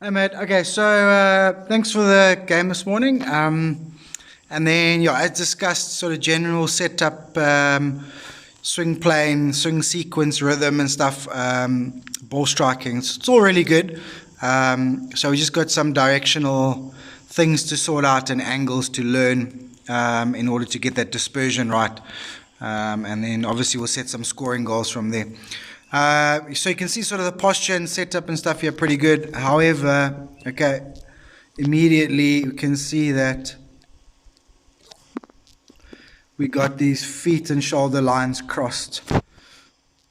Hey mate, okay, so thanks for the game this morning. And then, yeah, as discussed, sort of general setup, swing plane, swing sequence, rhythm, and stuff, ball striking. It's all really good. So we just got some directional things to sort out and angles to learn in order to get that dispersion right. And then obviously we'll set some scoring goals from there. So you can see sort of the posture and setup and stuff here pretty good. However, okay, immediately you can see that we got these feet and shoulder lines crossed.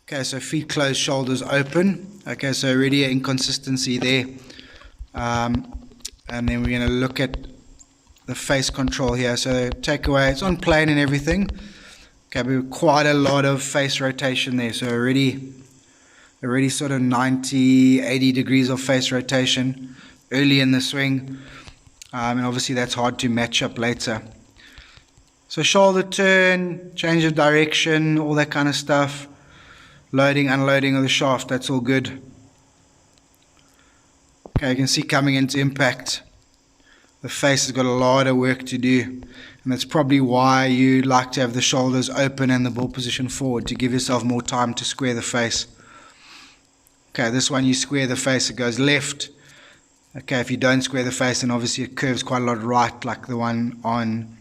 Okay, so feet closed, shoulders open. Okay, so already an inconsistency there. And then we're going to look at the face control here. So take away, it's on plane and everything. Okay, but quite a lot of face rotation there. So already sort of 90, 80 degrees of face rotation early in the swing. And obviously that's hard to match up later. So shoulder turn, change of direction, all that kind of stuff. Loading, unloading of the shaft, that's all good. Okay, you can see coming into impact, the face has got a lot of work to do. And that's probably why you like to have the shoulders open and the ball position forward, to give yourself more time to square the face. Okay, this one you square the face, it goes left. Okay, if you don't square the face, then obviously it curves quite a lot right, like the one on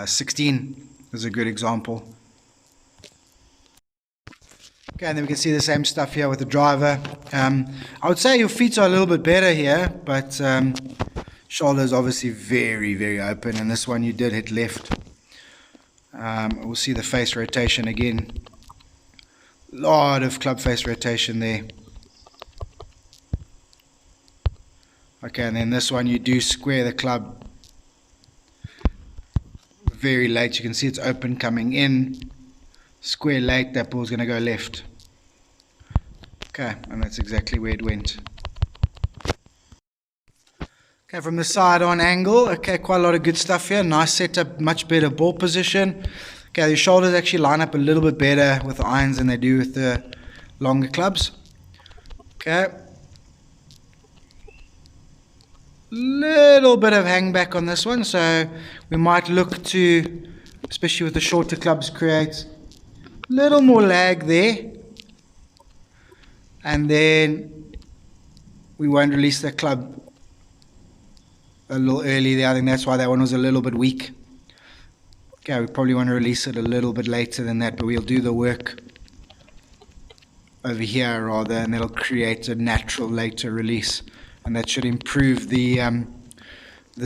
16 is a good example. Okay, and then we can see the same stuff here with the driver. I would say your feet are a little bit better here, but shoulders obviously very, very open, and this one you did hit left. We'll see the face rotation again. Lot of club face rotation there. Okay, and then this one you do square the club very late. You can see it's open coming in. Square late, that ball's going to go left. Okay, and that's exactly where it went. Okay, from the side on angle, okay, quite a lot of good stuff here. Nice setup, much better ball position. Okay, your shoulders actually line up a little bit better with the irons than they do with the longer clubs. Okay. Little bit of hang back on this one, so we might look to, especially with the shorter clubs, create a little more lag there. And then we won't release the club a little early there. I think that's why that one was a little bit weak. Okay, we probably want to release it a little bit later than that, but we'll do the work over here rather, and that'll create a natural later release, and that should improve the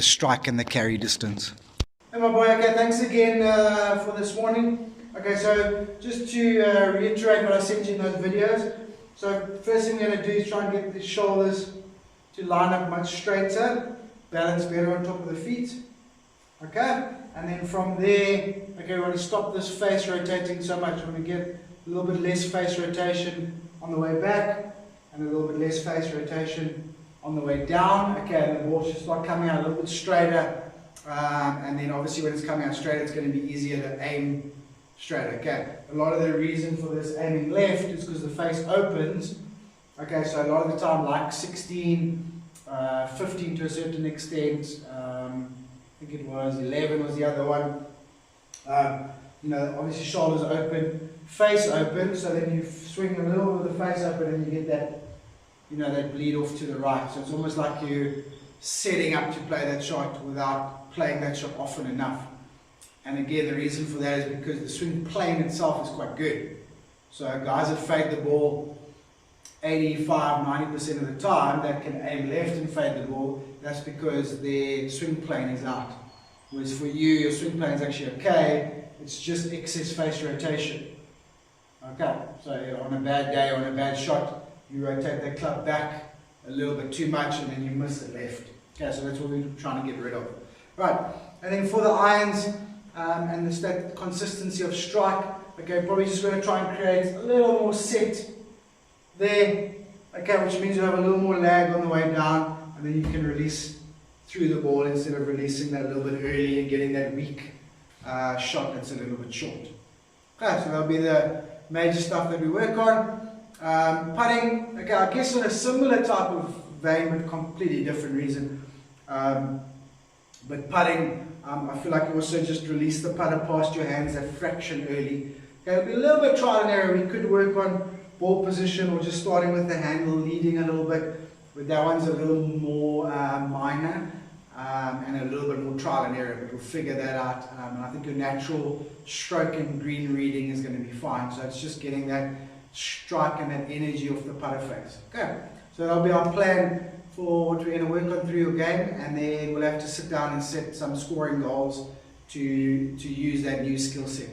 strike and the carry distance. Hey my boy, okay, thanks again for this morning. Okay, so just to reiterate what I sent you in those videos. So first thing we're going to do is try and get the shoulders to line up much straighter, balance better on top of the feet. Okay, and then from there, okay, we want to stop this face rotating so much. We want to get a little bit less face rotation on the way back, and a little bit less face rotation on the way down. Okay, and the ball should start coming out a little bit straighter, and then obviously when it's coming out straight, it's going to be easier to aim straight. Okay, a lot of the reason for this aiming left is because the face opens. Okay, so a lot of the time, like 16, 15 to a certain extent, I think it was 11 was the other one. You know, obviously shoulders open, face open, so then you swing a little with the face open and you get that, you know, that bleed off to the right. So it's almost like you're setting up to play that shot without playing that shot often enough. And again, the reason for that is because the swing plane itself is quite good. So guys that fade the ball 85, 90% of the time, that can aim left and fade the ball, that's because their swing plane is out. Whereas for you, your swing plane is actually okay, it's just excess face rotation. Okay, so on a bad day, on a bad shot, you rotate that club back a little bit too much and then you miss it left. Okay, so that's what we're trying to get rid of. Right, and then for the irons and that consistency of strike, okay, probably just going to try and create a little more set there, okay, which means you have a little more lag on the way down, and then you can release through the ball instead of releasing that a little bit early and getting that weak shot that's a little bit short. Okay, so that'll be the major stuff that we work on. Putting, okay, I guess in a similar type of vein, but completely different reason. But putting, I feel like you also just release the putter past your hands that fraction early. Okay, it'll be a little bit trial and error. We could work on ball position or just starting with the handle, leading a little bit. But that one's a little more minor and a little bit more trial and error. But we'll figure that out. And I think your natural stroke and green reading is going to be fine. So it's just getting that strike and that energy off the putter face. Okay, so that'll be our plan for what we're going to work on through your game, and then we'll have to sit down and set some scoring goals to use that new skill set.